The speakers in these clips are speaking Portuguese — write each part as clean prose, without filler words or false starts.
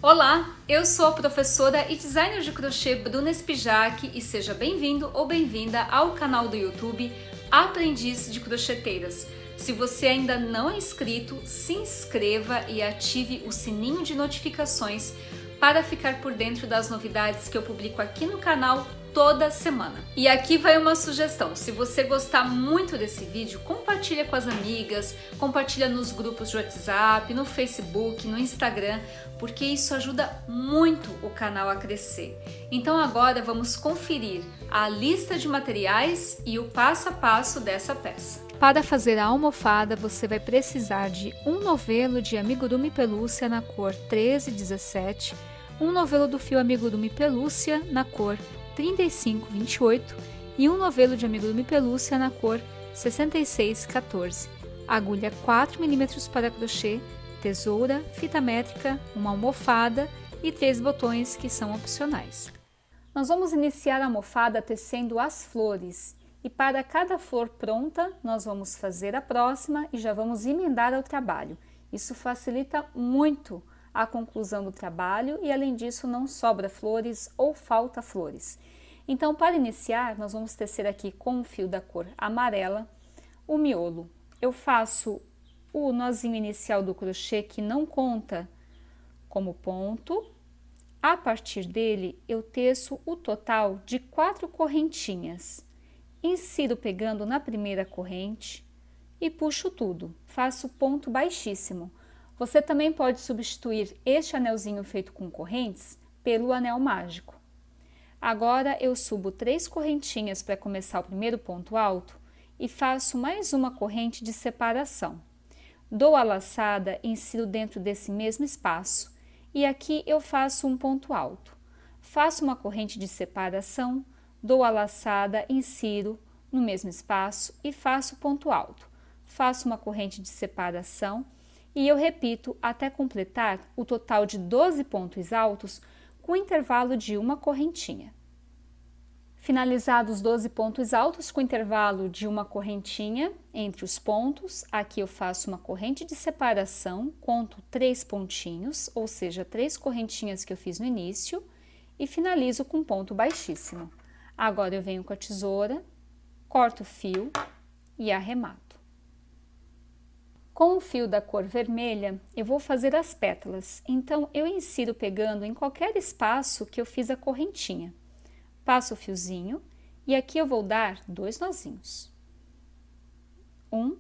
Olá, eu sou a professora e designer de crochê Bruna Spijac e seja bem-vindo ou bem-vinda ao canal do YouTube Aprendiz de Crocheteiras. Se você ainda não é inscrito, se inscreva e ative o sininho de notificações para ficar por dentro das novidades que eu publico aqui no canal toda semana. E aqui vai uma sugestão: se você gostar muito desse vídeo, compartilha com as amigas, compartilha nos grupos de WhatsApp, no Facebook, no Instagram, porque isso ajuda muito o canal a crescer. Então agora vamos conferir a lista de materiais e o passo a passo dessa peça. Para fazer a almofada, você vai precisar de um novelo de amigurumi pelúcia na cor 1317, um novelo do fio amigurumi pelúcia na cor 3528 e um novelo de amigurumi pelúcia na cor 6614, agulha 4 mm para crochê, tesoura, fita métrica, uma almofada e 3 botões que são opcionais. Nós vamos iniciar a almofada tecendo as flores e para cada flor pronta nós vamos fazer a próxima e já vamos emendar ao trabalho. Isso facilita muito a conclusão do trabalho e além disso não sobra flores ou falta flores. Então, para iniciar, nós vamos tecer aqui com o fio da cor amarela o miolo. Eu faço o nozinho inicial do crochê que não conta como ponto. A partir dele, eu teço o total de 4 correntinhas. Insiro pegando na primeira corrente e puxo tudo. Faço ponto baixíssimo. Você também pode substituir este anelzinho feito com correntes pelo anel mágico. Agora eu subo 3 correntinhas para começar o primeiro ponto alto e faço mais uma corrente de separação. Dou a laçada e insiro dentro desse mesmo espaço e aqui eu faço um ponto alto. Faço uma corrente de separação, dou a laçada, insiro no mesmo espaço e faço ponto alto. Faço uma corrente de separação e eu repito até completar o total de 12 pontos altos com intervalo de uma correntinha. Finalizados os 12 pontos altos com intervalo de uma correntinha entre os pontos, aqui eu faço uma corrente de separação, conto 3 pontinhos, ou seja, 3 correntinhas que eu fiz no início, e finalizo com ponto baixíssimo. Agora eu venho com a tesoura, corto o fio e arremato. Com o fio da cor vermelha, eu vou fazer as pétalas, então eu insiro pegando em qualquer espaço que eu fiz a correntinha. Passo o fiozinho e aqui eu vou dar 2 nozinhos. 1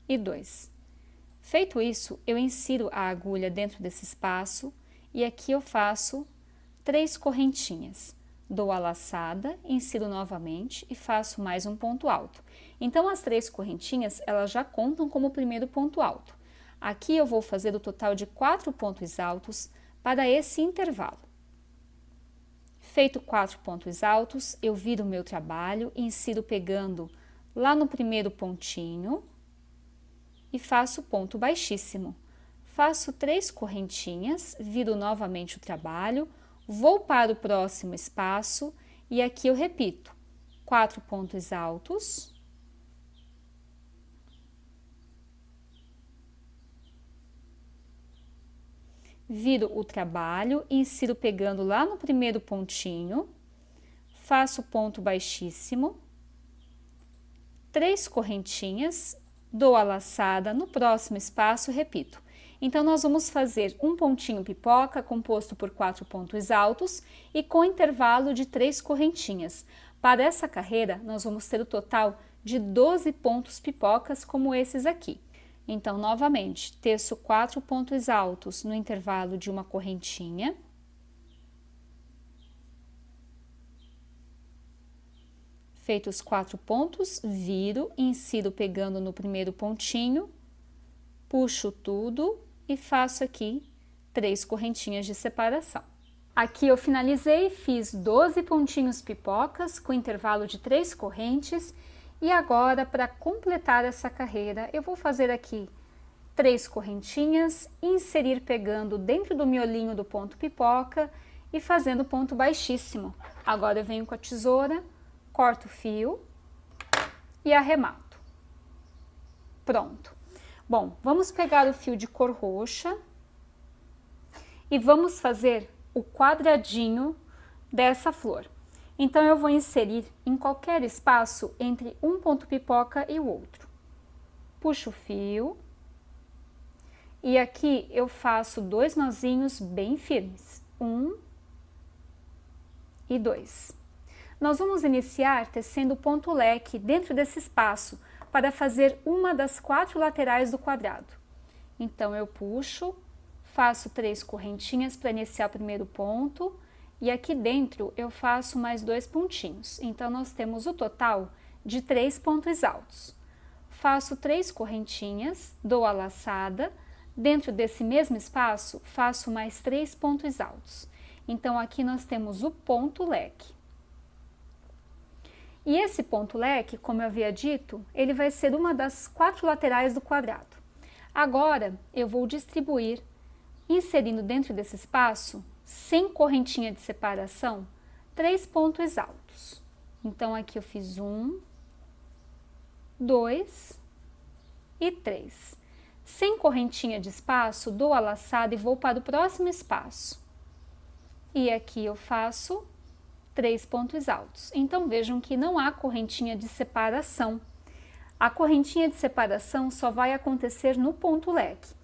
e 2. Feito isso, eu insiro a agulha dentro desse espaço e aqui eu faço 3 correntinhas. Dou a laçada, insiro novamente e faço mais um ponto alto. Então, as 3 correntinhas, elas já contam como o primeiro ponto alto. Aqui eu vou fazer o total de 4 pontos altos para esse intervalo. Feito 4 pontos altos, eu viro o meu trabalho, insiro pegando lá no primeiro pontinho e faço ponto baixíssimo. Faço 3 correntinhas, viro novamente o trabalho, vou para o próximo espaço e aqui eu repito 4 pontos altos, viro o trabalho, insiro pegando lá no primeiro pontinho, faço ponto baixíssimo, 3 correntinhas, dou a laçada, no próximo espaço repito. Então, nós vamos fazer um pontinho pipoca composto por 4 pontos altos e com intervalo de 3 correntinhas. Para essa carreira, nós vamos ter o total de 12 pontos pipocas como esses aqui. Então, novamente, teço 4 pontos altos no intervalo de uma correntinha. Feitos 4 pontos, viro, insiro pegando no primeiro pontinho, puxo tudo e faço aqui 3 correntinhas de separação. Aqui eu finalizei, fiz 12 pontinhos pipocas com intervalo de 3 correntes e agora para completar essa carreira eu vou fazer aqui 3 correntinhas, inserir pegando dentro do miolinho do ponto pipoca e fazendo ponto baixíssimo. Agora eu venho com a tesoura, corto o fio e arremato. Pronto. Bom, vamos pegar o fio de cor roxa e vamos fazer o quadradinho dessa flor. Então, eu vou inserir em qualquer espaço entre um ponto pipoca e o outro. Puxo o fio e aqui eu faço 2 nozinhos bem firmes, 1 e 2. Nós vamos iniciar tecendo o ponto leque dentro desse espaço para fazer uma das 4 laterais do quadrado. Então, eu puxo, faço 3 correntinhas para iniciar o primeiro ponto e aqui dentro eu faço mais 2 pontinhos. Então, nós temos o total de 3 pontos altos. Faço 3 correntinhas, dou a laçada, dentro desse mesmo espaço faço mais 3 pontos altos. Então, aqui nós temos o ponto leque. E esse ponto leque, como eu havia dito, ele vai ser uma das 4 laterais do quadrado. Agora, eu vou distribuir, inserindo dentro desse espaço, sem correntinha de separação, 3 pontos altos. Então, aqui eu fiz 1, 2 e 3. Sem correntinha de espaço, dou a laçada e vou para o próximo espaço. E aqui eu faço 3 pontos altos. Então, vejam que não há correntinha de separação. A correntinha de separação só vai acontecer no ponto leque.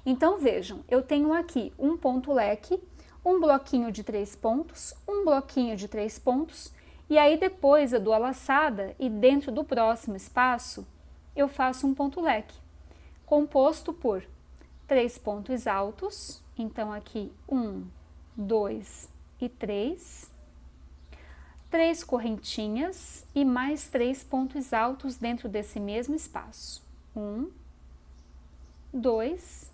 Então, vejam, eu tenho aqui um ponto leque, um bloquinho de 3 pontos, um bloquinho de 3 pontos, e aí depois eu dou a laçada e dentro do próximo espaço eu faço um ponto leque, composto por 3 pontos altos, então aqui 1, 2 e 3, 3 correntinhas e mais 3 pontos altos dentro desse mesmo espaço. 1, 2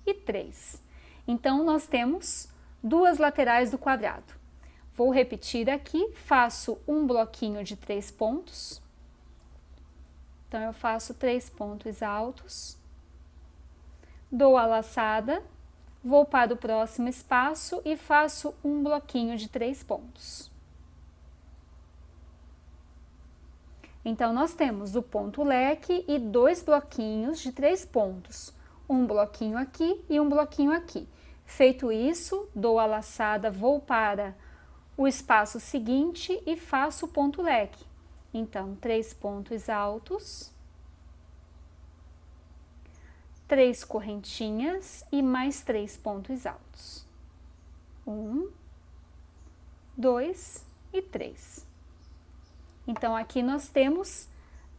e 3. Então, nós temos 2 laterais do quadrado. Vou repetir aqui, faço um bloquinho de 3 pontos. Então, eu faço 3 pontos altos, dou a laçada, vou para o próximo espaço e faço um bloquinho de 3 pontos. Então, nós temos o ponto leque e 2 bloquinhos de 3 pontos, um bloquinho aqui e um bloquinho aqui. Feito isso, dou a laçada, vou para o espaço seguinte e faço o ponto leque. Então, 3 pontos altos, 3 correntinhas e mais 3 pontos altos. 1, 2 e 3. Então, aqui nós temos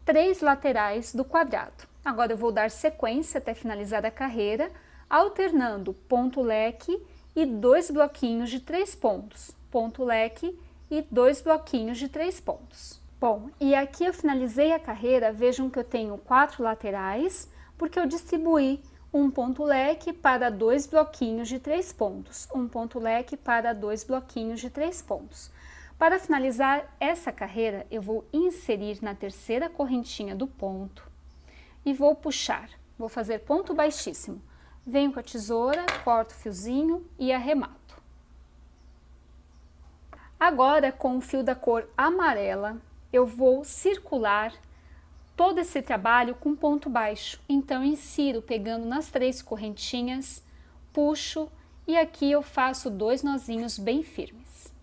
3 laterais do quadrado. Agora, eu vou dar sequência até finalizar a carreira, alternando ponto leque e 2 bloquinhos de 3 pontos. Ponto leque e 2 bloquinhos de 3 pontos. Bom, e aqui eu finalizei a carreira, vejam que eu tenho 4 laterais, porque eu distribuí um ponto leque para 2 bloquinhos de 3 pontos, um ponto leque para 2 bloquinhos de 3 pontos. Para finalizar essa carreira, eu vou inserir na terceira correntinha do ponto e vou puxar, vou fazer ponto baixíssimo. Venho com a tesoura, corto o fiozinho e arremato. Agora, com o fio da cor amarela, eu vou circular todo esse trabalho com ponto baixo. Então, insiro pegando nas 3 correntinhas, puxo e aqui eu faço 2 nozinhos bem firmes.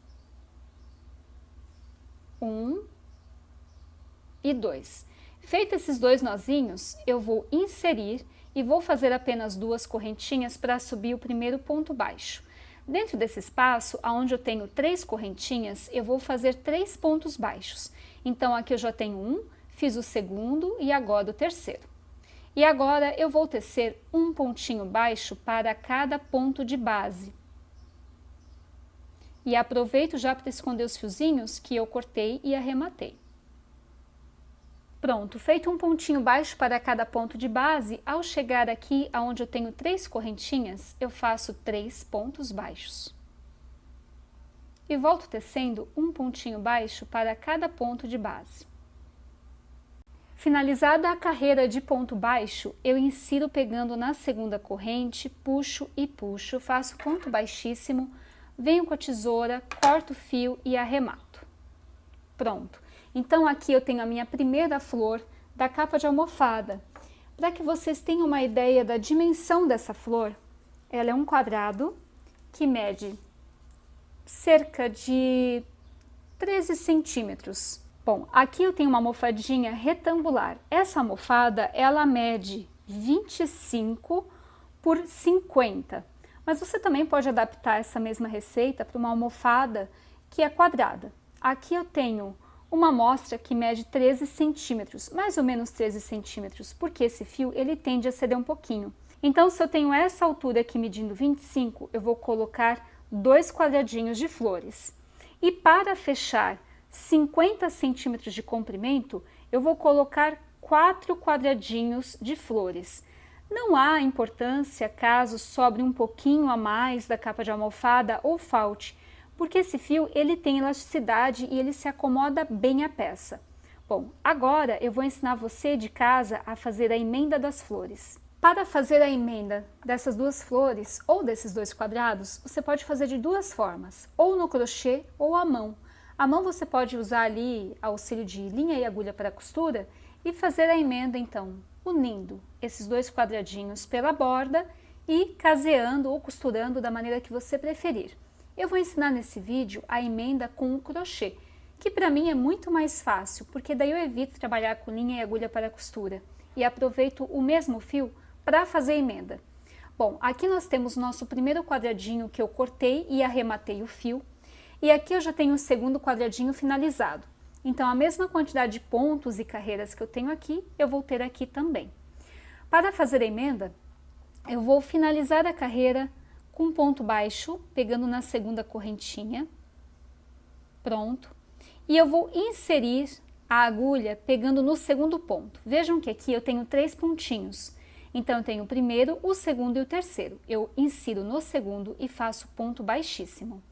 1 e 2. Feito esses 2 nozinhos, eu vou inserir e vou fazer apenas 2 correntinhas para subir o primeiro ponto baixo. Dentro desse espaço, onde eu tenho 3 correntinhas, eu vou fazer 3 pontos baixos. Então, aqui eu já tenho um, fiz o segundo e agora o terceiro. E agora eu vou tecer um pontinho baixo para cada ponto de base. E aproveito já para esconder os fiozinhos que eu cortei e arrematei. Pronto, feito um pontinho baixo para cada ponto de base, ao chegar aqui onde eu tenho 3 correntinhas, eu faço 3 pontos baixos. E volto tecendo um pontinho baixo para cada ponto de base. Finalizada a carreira de ponto baixo, eu insiro pegando na segunda corrente, puxo e puxo, faço ponto baixíssimo, venho com a tesoura, corto o fio e arremato. Pronto. Então, aqui eu tenho a minha primeira flor da capa de almofada. Para que vocês tenham uma ideia da dimensão dessa flor, ela é um quadrado que mede cerca de 13 centímetros. Bom, aqui eu tenho uma almofadinha retangular. Essa almofada, ela mede 25 por 50. Mas você também pode adaptar essa mesma receita para uma almofada que é quadrada. Aqui eu tenho uma amostra que mede 13 centímetros, mais ou menos 13 centímetros, porque esse fio ele tende a ceder um pouquinho. Então, se eu tenho essa altura aqui medindo 25, eu vou colocar 2 quadradinhos de flores. E para fechar 50 centímetros de comprimento, eu vou colocar 4 quadradinhos de flores. Não há importância caso sobre um pouquinho a mais da capa de almofada ou falte, porque esse fio ele tem elasticidade e ele se acomoda bem à peça. Bom, agora eu vou ensinar você de casa a fazer a emenda das flores. Para fazer a emenda dessas 2 flores ou desses 2 quadrados, você pode fazer de 2 formas, ou no crochê ou à mão. À mão você pode usar ali auxílio de linha e agulha para costura e fazer a emenda então, unindo esses 2 quadradinhos pela borda e caseando ou costurando da maneira que você preferir. Eu vou ensinar nesse vídeo a emenda com o crochê, que para mim é muito mais fácil, porque daí eu evito trabalhar com linha e agulha para costura e aproveito o mesmo fio para fazer a emenda. Bom, aqui nós temos nosso primeiro quadradinho que eu cortei e arrematei o fio, e aqui eu já tenho o segundo quadradinho finalizado. Então a mesma quantidade de pontos e carreiras que eu tenho aqui, eu vou ter aqui também. Para fazer a emenda, eu vou finalizar a carreira com um ponto baixo, pegando na segunda correntinha, pronto, e eu vou inserir a agulha pegando no segundo ponto. Vejam que aqui eu tenho 3 pontinhos, então eu tenho o primeiro, o segundo e o terceiro. Eu insiro no segundo e faço ponto baixíssimo.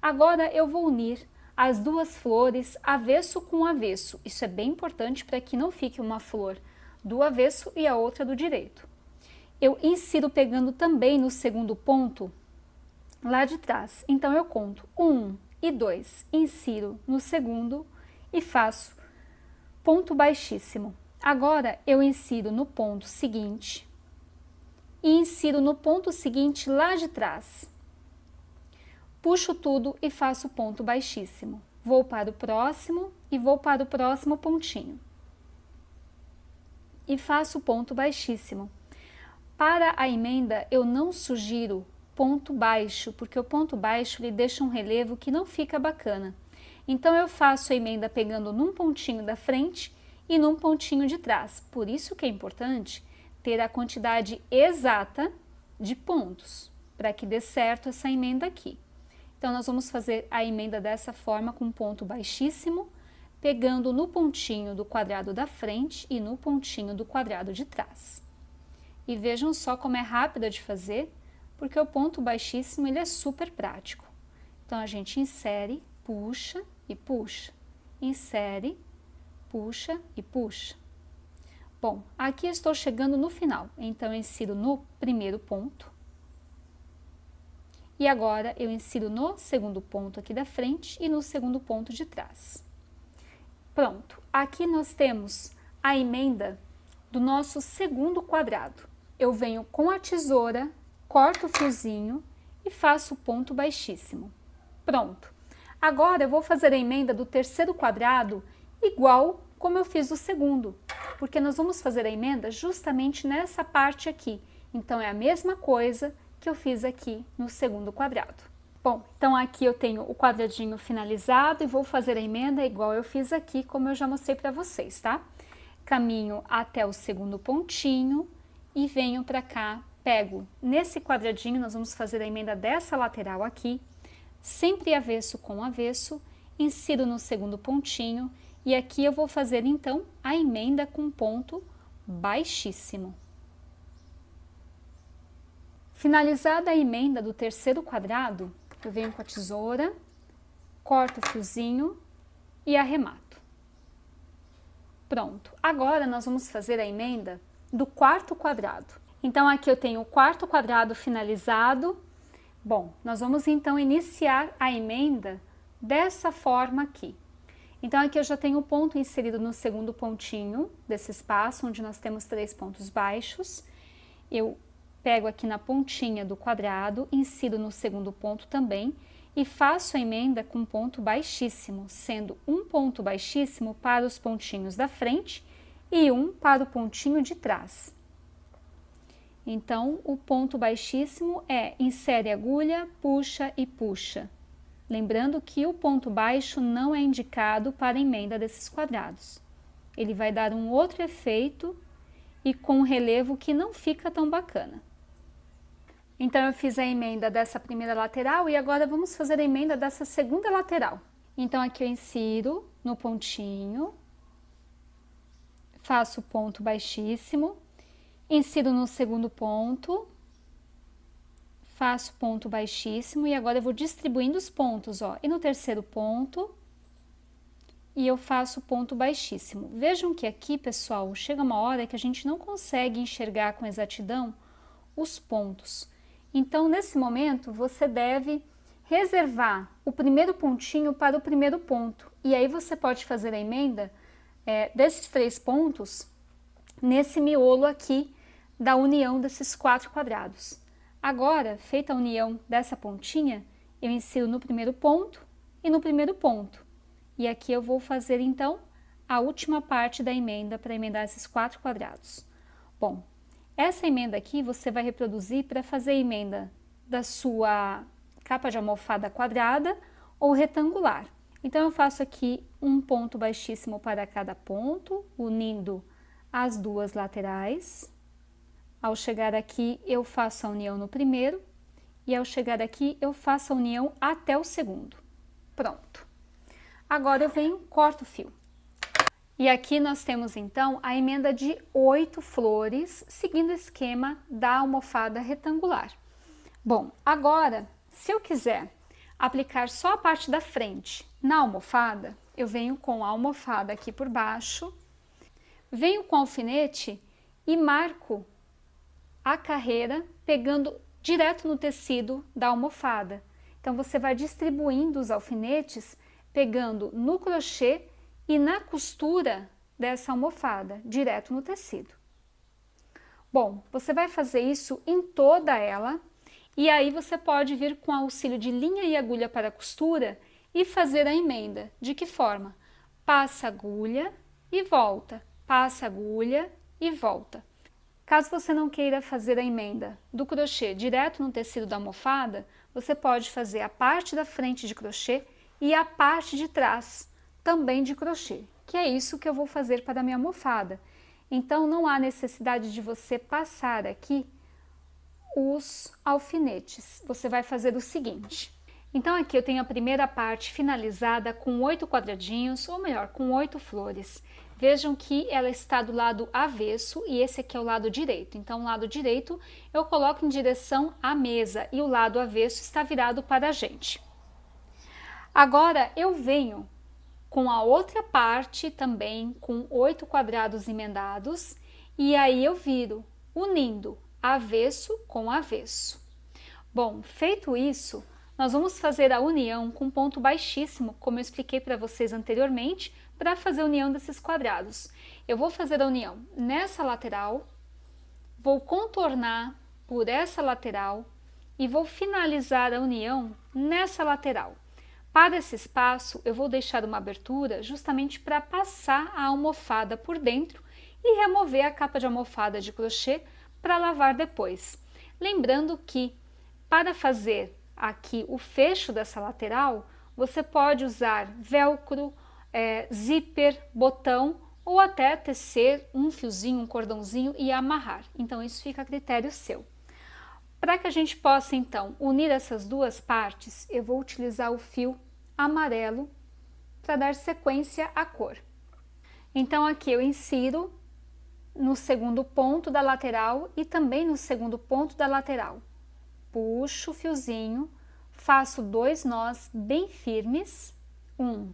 Agora eu vou unir as 2 flores avesso com avesso, isso é bem importante para que não fique uma flor do avesso e a outra do direito. Eu insiro pegando também no segundo ponto lá de trás. Então eu conto 1 e 2, insiro no segundo e faço ponto baixíssimo. Agora eu insiro no ponto seguinte e insiro no ponto seguinte lá de trás. Puxo tudo e faço ponto baixíssimo. Vou para o próximo e vou para o próximo pontinho. E faço ponto baixíssimo. Para a emenda, eu não sugiro ponto baixo, porque o ponto baixo lhe deixa um relevo que não fica bacana. Então, eu faço a emenda pegando num pontinho da frente e num pontinho de trás. Por isso que é importante ter a quantidade exata de pontos, para que dê certo essa emenda aqui. Então, nós vamos fazer a emenda dessa forma, com ponto baixíssimo, pegando no pontinho do quadrado da frente e no pontinho do quadrado de trás. E vejam só como é rápida de fazer, porque o ponto baixíssimo ele é super prático. Então, a gente insere, puxa e puxa, insere, puxa e puxa. Bom, aqui eu estou chegando no final, então eu insiro no primeiro ponto. E agora eu insiro no segundo ponto aqui da frente e no segundo ponto de trás. Pronto, aqui nós temos a emenda do nosso segundo quadrado. Eu venho com a tesoura, corto o fiozinho e faço o ponto baixíssimo. Pronto. Agora eu vou fazer a emenda do terceiro quadrado igual como eu fiz do segundo, porque nós vamos fazer a emenda justamente nessa parte aqui. Então é a mesma coisa que eu fiz aqui no segundo quadrado. Bom, então aqui eu tenho o quadradinho finalizado e vou fazer a emenda igual eu fiz aqui, como eu já mostrei para vocês, tá? Caminho até o segundo pontinho e venho para cá, pego nesse quadradinho, nós vamos fazer a emenda dessa lateral aqui, sempre avesso com avesso, insiro no segundo pontinho e aqui eu vou fazer então a emenda com ponto baixíssimo. Finalizada a emenda do terceiro quadrado, eu venho com a tesoura, corto o fiozinho e arremato. Pronto, agora nós vamos fazer a emenda do quarto quadrado. Então aqui eu tenho o quarto quadrado finalizado. Bom, nós vamos então iniciar a emenda dessa forma aqui. Então aqui eu já tenho o ponto inserido no segundo pontinho desse espaço, onde nós temos 3 pontos baixos. Eu pego aqui na pontinha do quadrado, insiro no segundo ponto também e faço a emenda com ponto baixíssimo, sendo um ponto baixíssimo para os pontinhos da frente e um para o pontinho de trás. Então, o ponto baixíssimo é insere agulha, puxa e puxa. Lembrando que o ponto baixo não é indicado para a emenda desses quadrados. Ele vai dar um outro efeito e com um relevo que não fica tão bacana. Então, eu fiz a emenda dessa primeira lateral e agora vamos fazer a emenda dessa segunda lateral. Então, aqui eu insiro no pontinho, faço ponto baixíssimo, insiro no segundo ponto, faço ponto baixíssimo e agora eu vou distribuindo os pontos, ó. E no terceiro ponto, e eu faço ponto baixíssimo. Vejam que aqui, pessoal, chega uma hora que a gente não consegue enxergar com exatidão os pontos. Então, nesse momento, você deve reservar o primeiro pontinho para o primeiro ponto. E aí você pode fazer a emenda desses 3 pontos nesse miolo aqui da união desses 4 quadrados. Agora, feita a união dessa pontinha, eu insiro no primeiro ponto e no primeiro ponto. E aqui eu vou fazer, então, a última parte da emenda para emendar esses 4 quadrados. Bom, essa emenda aqui você vai reproduzir para fazer a emenda da sua capa de almofada quadrada ou retangular. Então, eu faço aqui um ponto baixíssimo para cada ponto, unindo as 2 laterais. Ao chegar aqui, eu faço a união no primeiro e ao chegar aqui, eu faço a união até o segundo. Pronto. Agora eu venho, corto o fio. E aqui nós temos então a emenda de 8 flores, seguindo o esquema da almofada retangular. Bom, agora, se eu quiser aplicar só a parte da frente na almofada, eu venho com a almofada aqui por baixo, venho com o alfinete e marco a carreira pegando direto no tecido da almofada. Então, você vai distribuindo os alfinetes, pegando no crochê e na costura dessa almofada, direto no tecido. Bom, você vai fazer isso em toda ela, e aí você pode vir com auxílio de linha e agulha para a costura e fazer a emenda. De que forma? Passa agulha e volta, passa agulha e volta. Caso você não queira fazer a emenda do crochê direto no tecido da almofada, você pode fazer a parte da frente de crochê e a parte de trás também de crochê, que é isso que eu vou fazer para a minha almofada. Então, não há necessidade de você passar aqui os alfinetes. Você vai fazer o seguinte. Então, aqui eu tenho a primeira parte finalizada com 8 quadradinhos, ou melhor, com 8 flores. Vejam que ela está do lado avesso e esse aqui é o lado direito. Então, o lado direito eu coloco em direção à mesa e o lado avesso está virado para a gente. Agora, eu venho com a outra parte também com 8 quadrados emendados e aí eu viro unindo avesso com avesso. Bom, feito isso, nós vamos fazer a união com ponto baixíssimo, como eu expliquei para vocês anteriormente, para fazer a união desses quadrados. Eu vou fazer a união nessa lateral, vou contornar por essa lateral e vou finalizar a união nessa lateral. Para esse espaço, eu vou deixar uma abertura justamente para passar a almofada por dentro e remover a capa de almofada de crochê para lavar depois. Lembrando que, para fazer aqui o fecho dessa lateral, você pode usar velcro, zíper, botão ou até tecer um fiozinho, um cordãozinho e amarrar. Então, isso fica a critério seu. Para que a gente possa, então, unir essas duas partes, eu vou utilizar o fio amarelo para dar sequência à cor. Então, aqui eu insiro no segundo ponto da lateral e também no segundo ponto da lateral. Puxo o fiozinho, faço 2 nós bem firmes, 1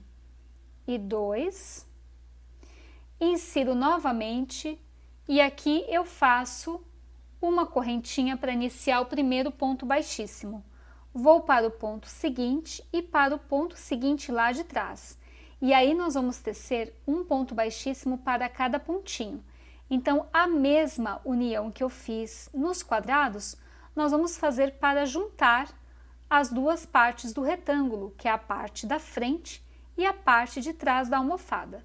e 2, insiro novamente e aqui eu faço uma correntinha para iniciar o primeiro ponto baixíssimo. Vou para o ponto seguinte e para o ponto seguinte lá de trás. E aí nós vamos tecer um ponto baixíssimo para cada pontinho. Então, a mesma união que eu fiz nos quadrados, nós vamos fazer para juntar as duas partes do retângulo, que é a parte da frente e a parte de trás da almofada.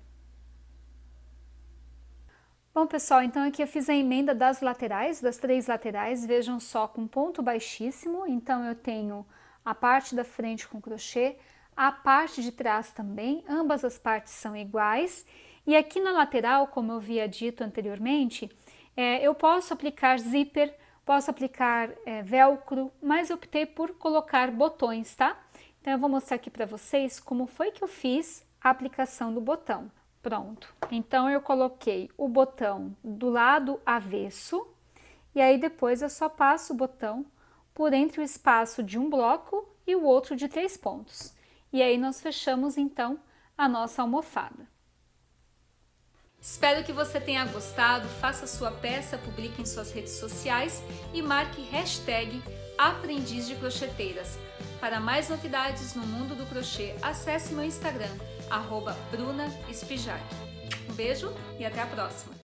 Bom, pessoal, então aqui eu fiz a emenda das laterais, das 3 laterais, vejam só, com ponto baixíssimo. Então eu tenho a parte da frente com crochê, a parte de trás também, ambas as partes são iguais. E aqui na lateral, como eu havia dito anteriormente, eu posso aplicar zíper, posso aplicar velcro, mas eu optei por colocar botões, tá? Então eu vou mostrar aqui para vocês como foi que eu fiz a aplicação do botão. Pronto, então eu coloquei o botão do lado avesso e aí depois eu só passo o botão por entre o espaço de um bloco e o outro de 3 pontos. E aí nós fechamos então a nossa almofada. Espero que você tenha gostado, faça sua peça, publique em suas redes sociais e marque hashtag Aprendiz de Crocheteiras. Para mais novidades no mundo do crochê, acesse meu Instagram, @BrunaSpijac. Um beijo e até a próxima!